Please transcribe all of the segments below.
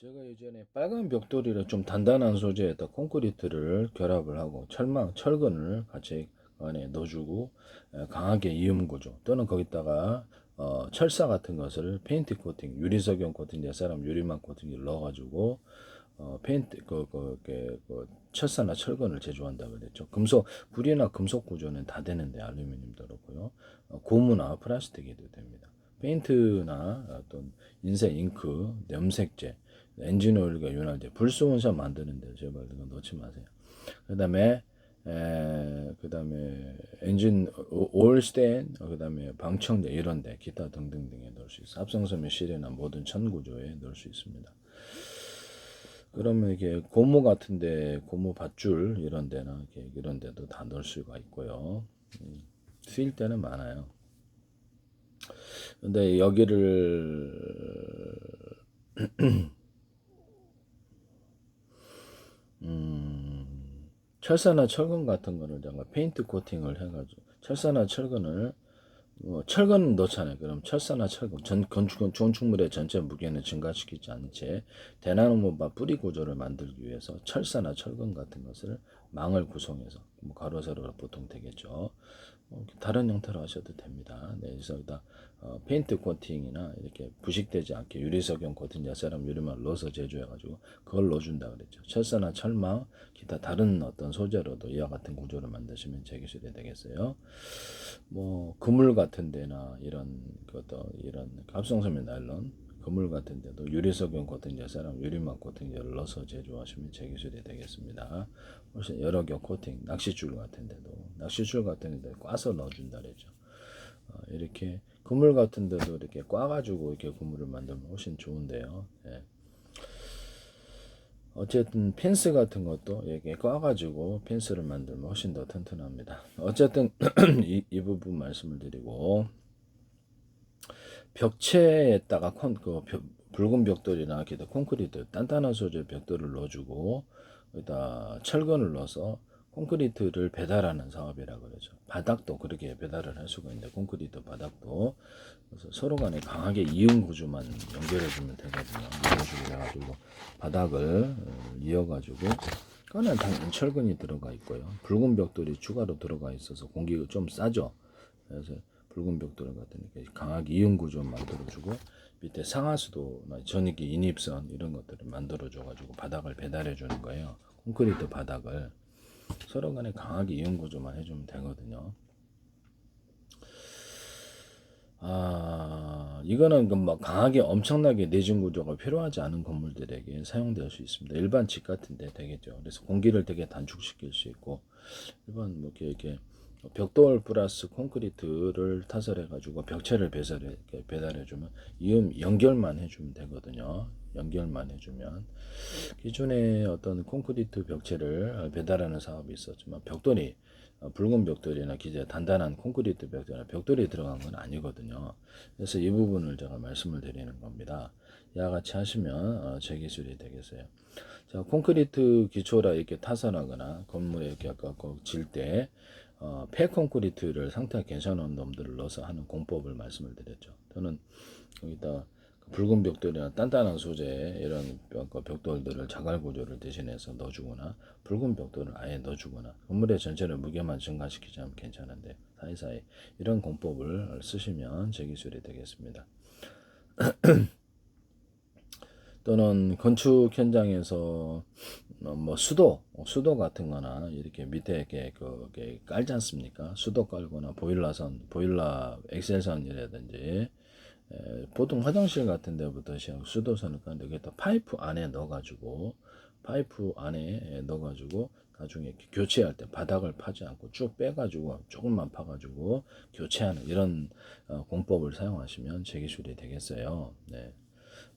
제가 예전에 빨간 벽돌이랑 좀 단단한 소재에다 콘크리트를 결합을 하고 철근을 같이 안에 넣어주고 강하게 이음 구조 또는 거기다가 철사 같은 것을 페인트 코팅, 유리석용 코팅, 옛사람 유리막 코팅을 넣어가지고 페인트 철사나 철근을 제조한다고 그랬죠. 금속 구리나 금속 구조는 다 되는데 알루미늄도 그렇고요. 고무나 플라스틱에도 됩니다. 페인트나 어떤 인쇄 잉크, 염색제, 엔진 오일과 윤활제, 불순물산 만드는데 제발 이거 넣지 마세요. 그다음에 그다음에 엔진 오일 스테인, 그다음에 방청제 이런데 기타 등등등에 넣을 수 있어. 합성섬유 실이나 모든 천 구조에 넣을 수 있습니다. 그러면 이게 고무 같은데 고무 밧줄 이런 데나 이런 데도 다 넣을 수가 있고요. 쓰일 때는 많아요. 근데 여기를 철사나 철근 같은 거를 제가 페인트 코팅을 해가지고 철사나 철근을 철근 넣잖아요. 그럼 철사나 철근 건축물의 전체 무게는 증가시키지 않은 채 대나무바 뿌리 구조를 만들기 위해서 철사나 철근 같은 것을 망을 구성해서 뭐 가로 세로로 보통 되겠죠. 다른 형태로 하셔도 됩니다. 네, 그래서 여기다 페인트 코팅이나 이렇게 부식되지 않게 유리석용 코팅, 야사람 유리만 넣어서 제조해가지고 그걸 넣어준다 그랬죠. 철사나 철망, 기타 다른 어떤 소재로도 이와 같은 구조를 만드시면 제 기술이 되겠어요. 뭐 그물 같은 데나 이런 것도 이런 합성섬유 나일론 그물 같은 데도 유리석용 코팅, 야사람 유리막 코팅제를 넣어서 제조하시면 제 기술이 되겠습니다. 훨씬 여러 겹 코팅, 낚싯줄 같은 데도 낚싯줄 같은 데도 꽈서 넣어준다 그랬죠. 이렇게 그물 같은 데도 이렇게 꽈가지고 이렇게 그물을 만들면 훨씬 좋은데요. 예. 어쨌든 펜스 같은 것도 이렇게 꽈가지고 펜스를 만들면 훨씬 더 튼튼합니다. 어쨌든 이 부분 말씀을 드리고 벽체에다가 붉은 벽돌이나 기타 콘크리트 단단한 소재 벽돌을 넣어주고 여기다 철근을 넣어서 콘크리트를 배달하는 사업이라고 그러죠. 바닥도 그렇게 배달을 할 수가 있는데 콘크리트 바닥도 그래서 서로 간에 강하게 이음 구조만 연결해주면 되거든요. 이어주고 해가지고 바닥을 이어가지고 그거는 당연히 철근이 들어가 있고요. 붉은 벽돌이 추가로 들어가 있어서 공기가 좀 싸죠. 그래서 붉은 벽돌 같은 게 강하게 이음 구조 만들어주고 밑에 상하수도나 전기 인입선 이런 것들을 만들어줘가지고 바닥을 배달해주는 거예요. 콘크리트 바닥을 서로 간에 강하게 이음 구조만 해주면 되거든요. 이거는 뭐 강하게 엄청나게 내진 구조가 필요하지 않은 건물들에게 사용될 수 있습니다. 일반 집 같은데 되겠죠. 그래서 공기를 되게 단축시킬 수 있고 일반 뭐 이렇게 벽돌 플러스 콘크리트를 타설해 가지고 벽체를 배달해 주면 이음 연결만 해주면 되거든요. 연결만 해주면 기존에 어떤 콘크리트 벽체를 배달하는 사업이 있었지만 벽돌이 붉은 벽돌이나 기재 단단한 콘크리트 벽돌이나 벽돌이 들어간 건 아니거든요. 그래서 이 부분을 제가 말씀을 드리는 겁니다. 이와 같이 하시면 제 기술이 되겠어요. 자, 콘크리트 기초라 이렇게 타선하거나 건물에 이렇게 아까 질때 폐콘크리트를 상태가 괜찮은 놈들을 넣어서 하는 공법을 말씀을 드렸죠. 저는 여기다 붉은 벽돌이나 단단한 소재 이런 벽돌들을 자갈 구조를 대신해서 넣어주거나 붉은 벽돌을 아예 넣어주거나 건물의 전체를 무게만 증가시키지 않으면 괜찮은데 사이사이 이런 공법을 쓰시면 제 기술이 되겠습니다. 또는 건축 현장에서 뭐 수도 같은 거나 이렇게 밑에 이렇게 깔지 않습니까? 수도 깔거나 보일러 엑셀선이라든지 보통 화장실 같은 데부터 시작 수도선을 까는데 여기다 파이프 안에 넣어가지고 나중에 이렇게 교체할 때 바닥을 파지 않고 쭉 빼가지고 조금만 파가지고 교체하는 이런 공법을 사용하시면 제기술이 되겠어요. 네.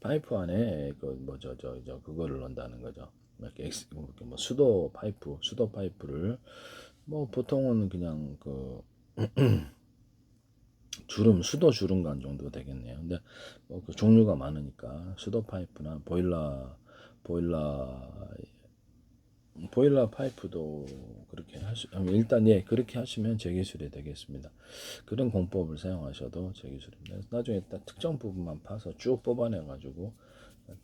파이프 안에 그거를 넣는다는 거죠. 뭐 수도 파이프를 뭐 보통은 그냥 수도 주름간 정도 되겠네요. 근데 뭐그 종류가 많으니까 수도 파이프나 보일러 파이프도 그렇게 일단 그렇게 하시면 제기술이 되겠습니다. 그런 공법을 사용하셔도 제기술입니다. 나중에 딱 특정 부분만 파서 쭉 뽑아내 가지고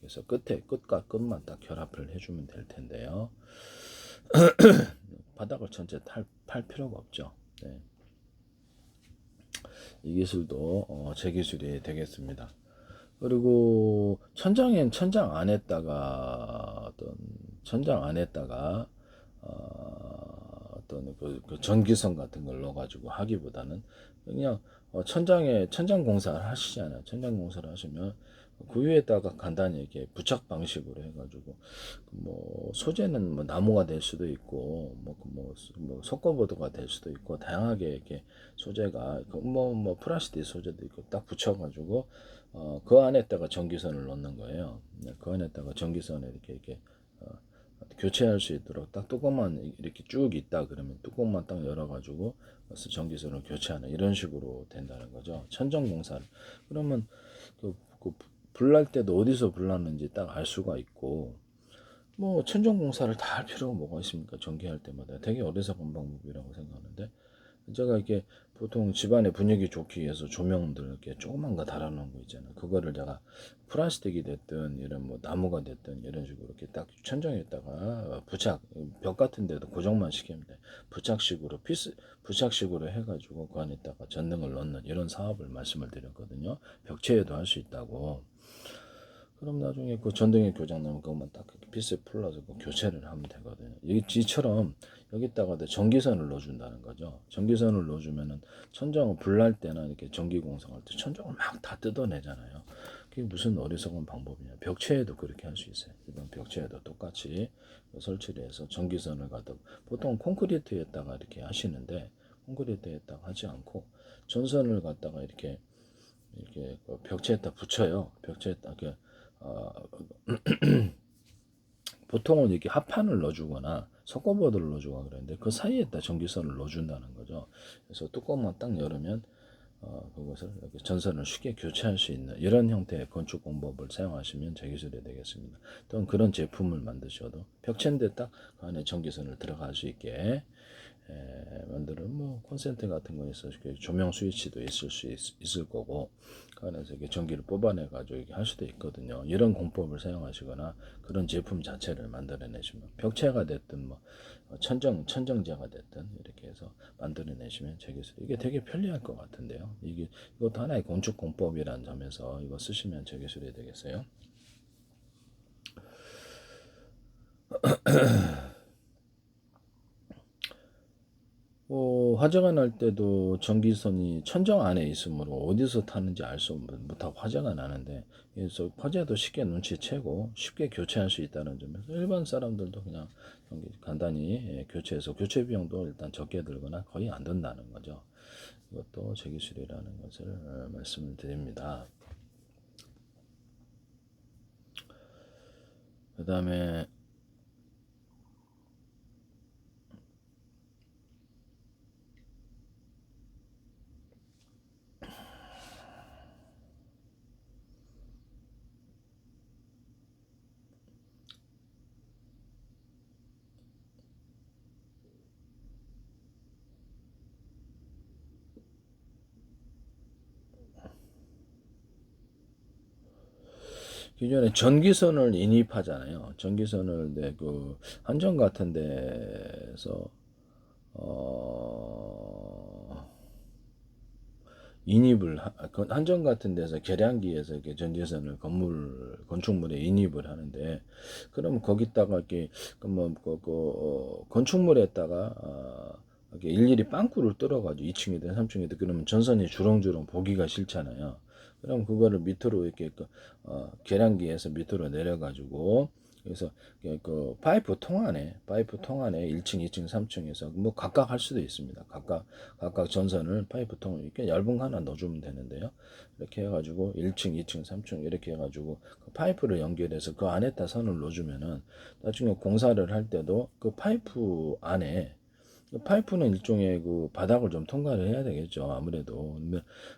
그래서 끝과 끝만 딱 결합을 해주면 될 텐데요. 바닥을 전체 팔 필요가 없죠. 네. 이 기술도 제 기술이 되겠습니다. 그리고 천장 안에다가 어떤 그 전기선 같은 걸 넣어가지고 하기보다는 그냥 천장 공사를 하시잖아요. 천장 공사를 하시면 그 위에다가 간단히 이렇게 부착 방식으로 해가지고 뭐 소재는 뭐 나무가 될 수도 있고 뭐 석고보드가 될 수도 있고 다양하게 이렇게 소재가 뭐 플라스틱 소재도 있고 딱 붙여가지고 그 안에다가 전기선을 넣는 거예요. 그 안에다가 전기선을 이렇게 교체할 수 있도록 딱 뚜껑만 이렇게 쭉 있다 그러면 뚜껑만 딱 열어가지고 그래서 전기선을 교체하는 이런 식으로 된다는 거죠. 천정 공사를 그러면 불날 때도 어디서 불났는지 딱 알 수가 있고 뭐 천정 공사를 다 할 필요가 뭐가 있습니까? 전기할 때마다 되게 어리석은 방법이라고 생각하는데 제가 이렇게 보통 집안의 분위기 좋기 위해서 조명들 이렇게 조그만 거 달아놓은 거 있잖아요. 그거를 제가 플라스틱이 됐든 이런 뭐 나무가 됐든 이런 식으로 이렇게 딱 천정에다가 벽 같은 데도 고정만 시키면 돼. 부착식으로 해가지고 그 안에다가 전등을 넣는 이런 사업을 말씀을 드렸거든요. 벽체에도 할 수 있다고. 그럼 나중에 그 전등이 고장 나면 그것만 딱 피스 풀러서 그 교체를 하면 되거든요. 이처럼 여기다가 전기선을 넣어준다는 거죠. 전기선을 넣어주면은 천정을 불날 때나 이렇게 전기 공사할 때 천정을 막 다 뜯어내잖아요. 그게 무슨 어리석은 방법이냐. 벽체에도 그렇게 할 수 있어요. 이번 벽체에도 똑같이 설치를 해서 전기선을 갖다 보통 콘크리트에다가 이렇게 하시는데 콘크리트에다가 하지 않고 전선을 갖다가 이렇게 그 벽체에다 붙여요. 벽체에다 이렇게 보통은 이렇게 합판을 넣어주거나 석고보드를 넣어주거나 그러는데 그 사이에다 전기선을 넣어준다는 거죠. 그래서 뚜껑만 딱 열으면 그것을 이렇게 전선을 쉽게 교체할 수 있는 이런 형태의 건축 공법을 사용하시면 제 기술이 되겠습니다. 또는 그런 제품을 만드셔도 벽체인데 딱 그 안에 전기선을 들어갈 수 있게 만드는 뭐 콘센트 같은 거 있어 조명 스위치도 있을 거고 그 안에서 이렇게 전기를 뽑아내 가지고 이렇게 할 수도 있거든요. 이런 공법을 사용하시거나 그런 제품 자체를 만들어내시면 벽체가 됐든 뭐 천정제가 됐든 이렇게 해서 만들어내시면 제 기술 이게 되게 편리할 것 같은데요. 이것도 하나의 건축 공법이라는 점에서 이거 쓰시면 제 기술이 되겠어요. 화재가 날 때도 전기선이 천정 안에 있으므로 어디서 타는지 알 수 못하고 화재가 나는데 그래서 화재도 쉽게 눈치채고 쉽게 교체할 수 있다는 점에서 일반 사람들도 그냥 간단히 교체해서 교체 비용도 일단 적게 들거나 거의 안 든다는 거죠. 이것도 제 기술이라는 것을 말씀을 드립니다. 그 다음에 기존에 전기선을 인입하잖아요. 전기선을 그 한정 같은 데서 인입을 한정 같은 데서 계량기에서 이렇게 전지선을 건축물에 인입을 하는데 그러면 거기다가 이렇게 건축물에다가 이렇게 일일이 빵꾸를 뚫어가지고 2층이든 3층이든 그러면 전선이 주렁주렁 보기가 싫잖아요. 그럼 그거를 밑으로 이렇게 계량기에서 밑으로 내려가지고 그래서 그 파이프 통 안에 1층, 2층, 3층에서 뭐 각각 할 수도 있습니다. 각각 전선을 파이프 통을 이렇게 얇은 거 하나 넣어주면 되는데요. 이렇게 해가지고 1층, 2층, 3층 이렇게 해가지고 그 파이프를 연결해서 그 안에다 선을 넣어주면은 나중에 공사를 할 때도 그 파이프 안에 그 파이프는 일종의 그 바닥을 좀 통과를 해야 되겠죠. 아무래도.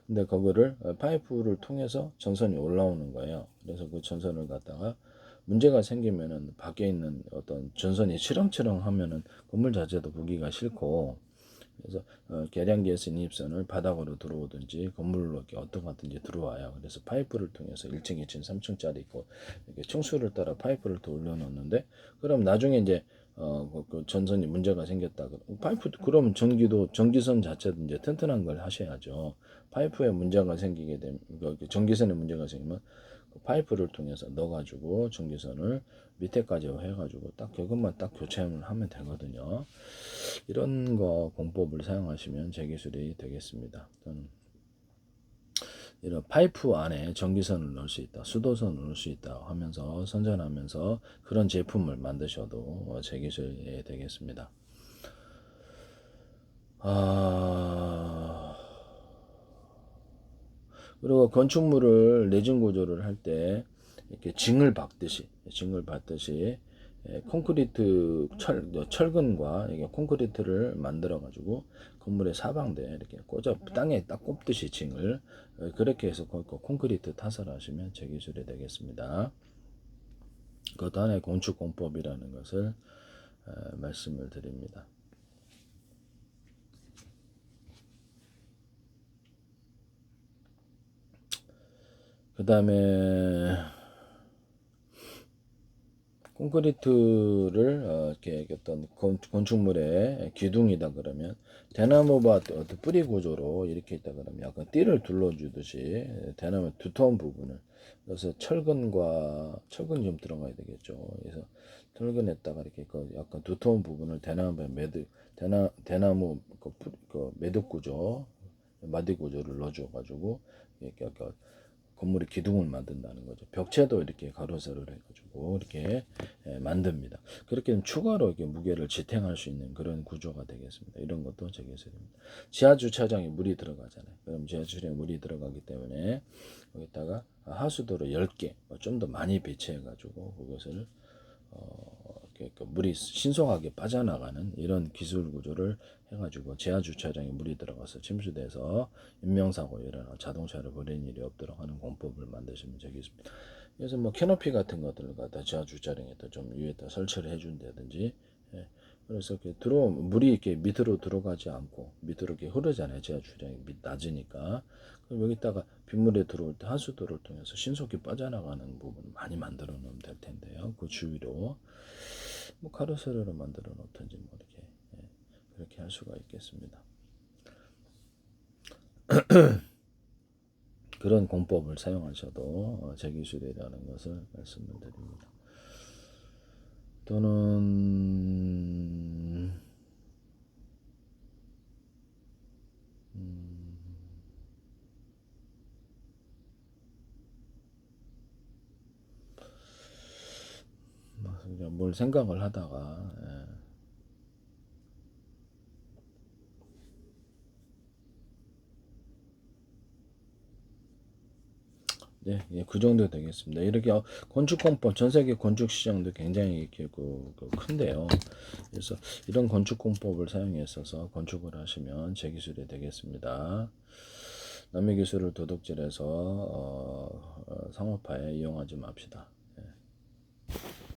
근데 그거를 파이프를 통해서 전선이 올라오는 거예요. 그래서 그 전선을 갖다가 문제가 생기면은 밖에 있는 어떤 전선이 치렁치렁 하면은 건물 자체도 보기가 싫고 그래서 계량기에서 인입선을 바닥으로 들어오든지 건물로 이렇게 어떤 거든지 들어와요. 그래서 파이프를 통해서 1층, 2층, 3층짜리 있고 이렇게 층수를 따라 파이프를 또 올려놓는데 그럼 나중에 이제 그 전선이 문제가 생겼다. 파이프 그럼 전기선 자체도 이제 튼튼한 걸 하셔야죠. 파이프에 문제가 생기게 되면 전기선에 문제가 생기면 그 파이프를 통해서 넣어가지고 전기선을 밑에까지 해가지고 딱 그것만 딱 교체를 하면 되거든요. 이런 거 공법을 사용하시면 제기술이 되겠습니다. 또는 이런 파이프 안에 전기선을 넣을 수 있다, 수도선을 넣을 수 있다 하면서 선전하면서 그런 제품을 만드셔도 제기술이 되겠습니다. 그리고 건축물을 내진 구조를 할 때 이렇게 징을 받듯이 콘크리트 철근과 이게 콘크리트를 만들어 가지고 건물의 사방대에 이렇게 꽂아 땅에 딱 꼽듯이 징을 그렇게 해서 콘크리트 타설을 하시면 제기술이 되겠습니다. 그것 하나의 건축 공법이라는 것을 말씀을 드립니다. 그 다음에 콘크리트를 이렇게 어떤 건축물의 기둥이다 그러면 대나무밭 어떤 뿌리 구조로 이렇게 있다 그러면 약간 띠를 둘러주듯이 대나무 두터운 부분을 그래서 철근이 좀 들어가야 되겠죠. 그래서 철근에다가 이렇게 약간 두터운 부분을 대나무 그 매듭 구조 마디 구조를 넣어줘 가지고 이렇게 약간 건물의 기둥을 만든다는 거죠. 벽체도 이렇게 가로세로를 해가지고 이렇게 만듭니다. 그렇게 되면 추가로 이렇게 무게를 지탱할 수 있는 그런 구조가 되겠습니다. 이런 것도 제기술입니다. 지하 주차장에 물이 들어가잖아요. 그럼 지하 주차장에 물이 들어가기 때문에 거기다가 하수도를 10개 좀 더 많이 배치해가지고 그것을 물이 신속하게 빠져나가는 이런 기술 구조를 해가지고 지하 주차장에 물이 들어가서 침수돼서 인명사고 일어나 자동차를 버리는 일이 없도록 하는 공법을 만드시면 되겠습니다. 그래서 뭐 캐노피 같은 것들을 갖다 지하 주차장에다 좀 위에다 설치를 해준다든지 그래서 이렇게 물이 이렇게 밑으로 들어가지 않고 밑으로 이렇게 흐르잖아요. 지하 주차장이 낮으니까. 그럼 여기다가 빗물에 들어올 때 하수도를 통해서 신속히 빠져나가는 부분을 많이 만들어 놓으면 될 텐데요. 그 주위로 뭐 가로세로로 만들어 놓든지 뭐 이렇게 그렇게 할 수가 있겠습니다. 그런 공법을 사용하셔도 제기술이라는 것을 말씀을 드립니다. 또는 그냥 뭘 생각을 하다가 네, 예, 그 정도 되겠습니다. 이렇게 건축 공법, 전 세계 건축 시장도 굉장히 이렇게 큰데요. 그래서 이런 건축 공법을 사용해 있어서 건축을 하시면 제 기술이 되겠습니다. 남의 기술을 도둑질해서 상업화에 이용하지 맙시다.